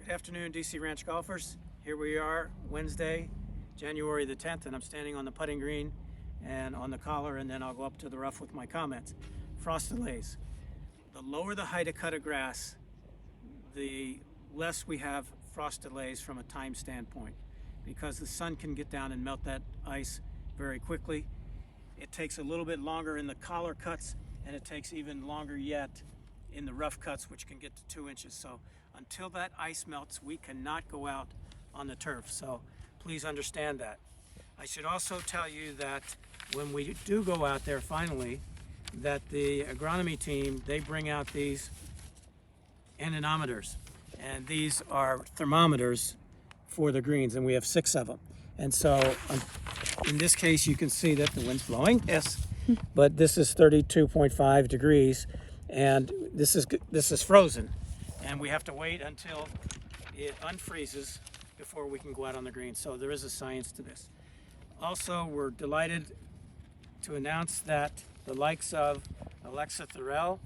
Good afternoon, DC Ranch golfers. Here we are, Wednesday, January the 10th, and I'm standing on the putting green and on the collar, and then I'll go up to the rough with my comments. Frost delays. The lower the height of cut of grass, the less we have frost delays from a time standpoint, because the sun can get down and melt that ice very quickly. It takes a little bit longer in the collar cuts, and it takes even longer yet in the rough cuts, which can get to 2 inches. So until that ice melts, we cannot go out on the turf. So please understand that. I should also tell you that when we do go out there finally, that the agronomy team, they bring out these anemometers, and these are thermometers for the greens, and we have 6 of them. And so in this case, you can see that the wind's blowing, yes, but this is 32.5 degrees, and this is frozen, and we have to wait until it unfreezes before we can go out on the green. So there is a science to this. Also, we're delighted to announce that the likes of Alexa Thorell,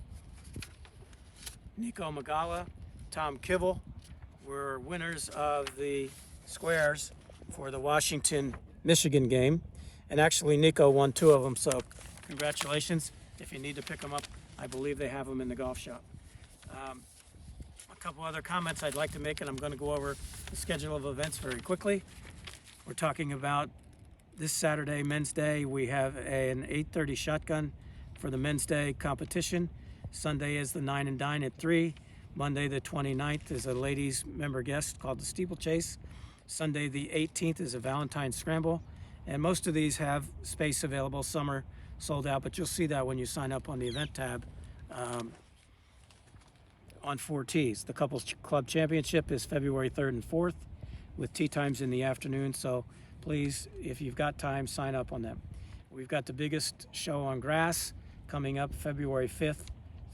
Nico Magala, Tom Kibble were winners of the squares for the Washington-Michigan game. And actually, Nico won 2 of them, so congratulations. If you need to pick them up, I believe they have them in the golf shop. A couple other comments I'd like to make, and I'm going to go over the schedule of events very quickly. We're talking about this Saturday, Men's Day. We have an 8:30 shotgun for the Men's Day competition. Sunday is the 9 and Dine at 3. Monday the 29th is a ladies member guest called the Steeplechase. Sunday the 18th is a Valentine's Scramble. And most of these have space available. Some are sold out, but you'll see that when you sign up on the event tab on 4 tees. The Couples Club Championship is February 3rd and 4th with tee times in the afternoon. So please, if you've got time, sign up on them. We've got the biggest show on grass coming up February 5th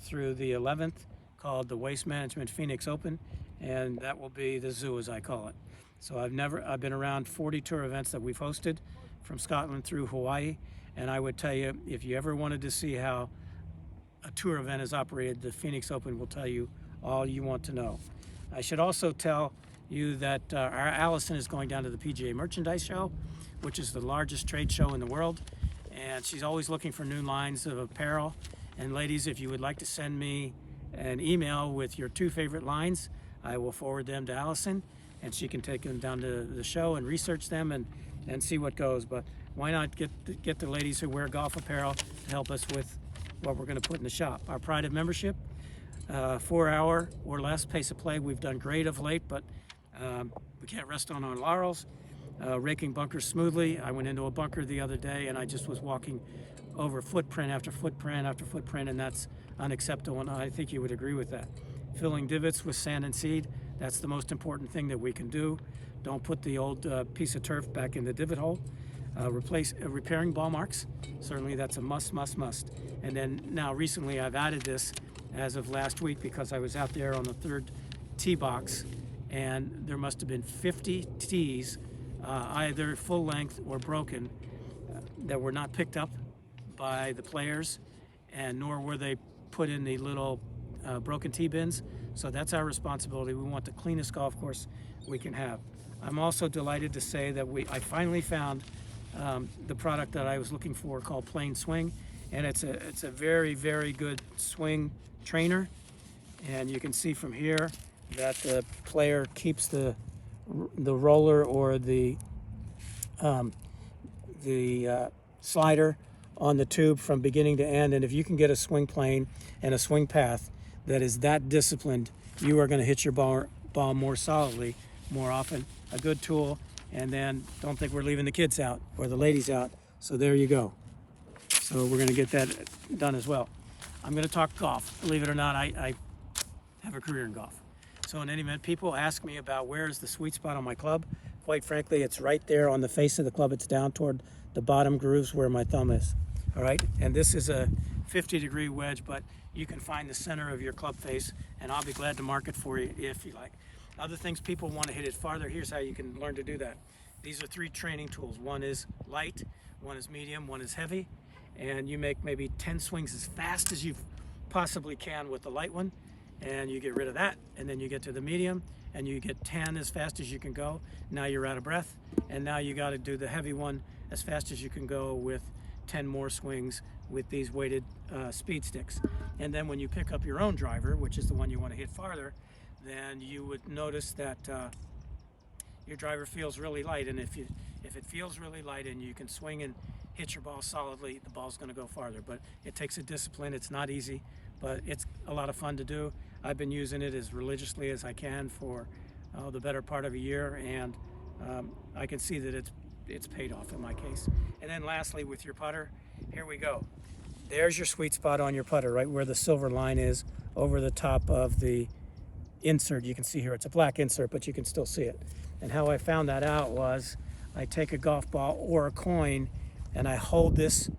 through the 11th, called the Waste Management Phoenix Open, and that will be the zoo, as I call it. So I've been around 40 tour events that we've hosted from Scotland through Hawaii, and I would tell you, if you ever wanted to see how a tour event is operated, the Phoenix Open will tell you all you want to know. I should also tell you that our Allison is going down to the PGA Merchandise Show, which is the largest trade show in the world, and she's always looking for new lines of apparel. And ladies, if you would like to send me an email with your 2 favorite lines, I will forward them to Allison, and she can take them down to the show and research them and see what goes. But why not get the ladies who wear golf apparel to help us with what we're going to put in the shop. Our Pride of membership, 4-hour or less pace of play. We've done great of late, but we can't rest on our laurels. Raking bunkers smoothly. I went into a bunker the other day, and I just was walking over footprint after footprint after footprint, and that's unacceptable, and I think you would agree with that. Filling divots with sand and seed, that's the most important thing that we can do. Don't put the old piece of turf back in the divot hole. Repairing ball marks, certainly that's a must. And then now recently I've added this as of last week because I was out there on the 3rd tee box, and there must have been 50 tees, either full length or broken, that were not picked up by the players, and nor were they put in the little broken tee bins. So that's our responsibility. We want the cleanest golf course we can have. I'm also delighted to say that I finally found the product that I was looking for, called Plain Swing, and it's a very, very good swing trainer. And you can see from here that the player keeps the roller or the slider on the tube from beginning to end. And if you can get a swing plane and a swing path that is that disciplined, you are going to hit your ball more solidly, more often. A good tool. And then don't think we're leaving the kids out or the ladies out. So there you go. So we're going to get that done as well. I'm going to talk golf. Believe it or not, I have a career in golf. So in any event, people ask me about where is the sweet spot on my club. Quite frankly, it's right there on the face of the club. It's down toward the bottom grooves where my thumb is. All right, and this is a 50-degree wedge, but you can find the center of your club face, and I'll be glad to mark it for you if you like. Other things, people want to hit it farther. Here's how you can learn to do that. These are 3 training tools. One is light, one is medium, one is heavy, and you make maybe 10 swings as fast as you possibly can with the light one, and you get rid of that, and then you get to the medium, and you get 10 as fast as you can go. Now you're out of breath, and now you got to do the heavy one as fast as you can go with 10 more swings with these weighted speed sticks. And then when you pick up your own driver, which is the one you want to hit farther, then you would notice that your driver feels really light, and if it feels really light and you can swing and hit your ball solidly, the ball's going to go farther. But it takes a discipline. It's not easy, but it's a lot of fun to do. I've been using it as religiously as I can for the better part of a year, and I can see that it's paid off in my case. And then lastly, with your putter, here we go. There's your sweet spot on your putter, right where the silver line is over the top of the insert. You can see here it's a black insert, but you can still see it. And how I found that out was I take a golf ball or a coin and I hold this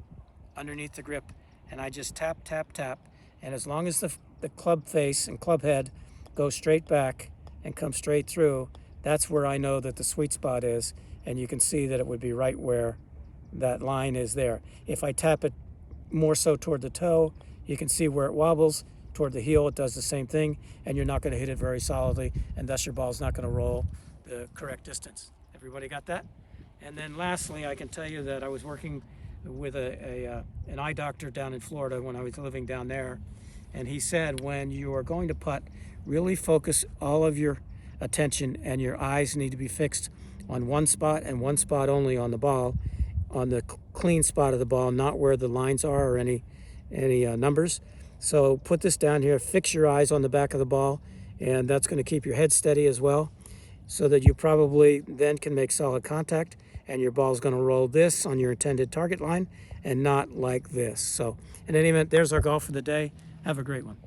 underneath the grip and I just tap, tap, tap. And as long as the club face and club head go straight back and come straight through, that's where I know that the sweet spot is. And you can see that it would be right where that line is there. If I tap it more so toward the toe, you can see where it wobbles. Toward the heel, it does the same thing, and you're not going to hit it very solidly, and thus your ball's not going to roll the correct distance. Everybody got that? And then lastly, I can tell you that I was working with an eye doctor down in Florida when I was living down there, and he said when you are going to putt, really focus all of your attention, and your eyes need to be fixed on one spot and one spot only on the ball, on the clean spot of the ball, not where the lines are or any numbers. So put this down here, fix your eyes on the back of the ball, and that's going to keep your head steady as well, so that you probably then can make solid contact, and your ball's going to roll this on your intended target line and not like this. So in any event, there's our golf for the day. Have a great one.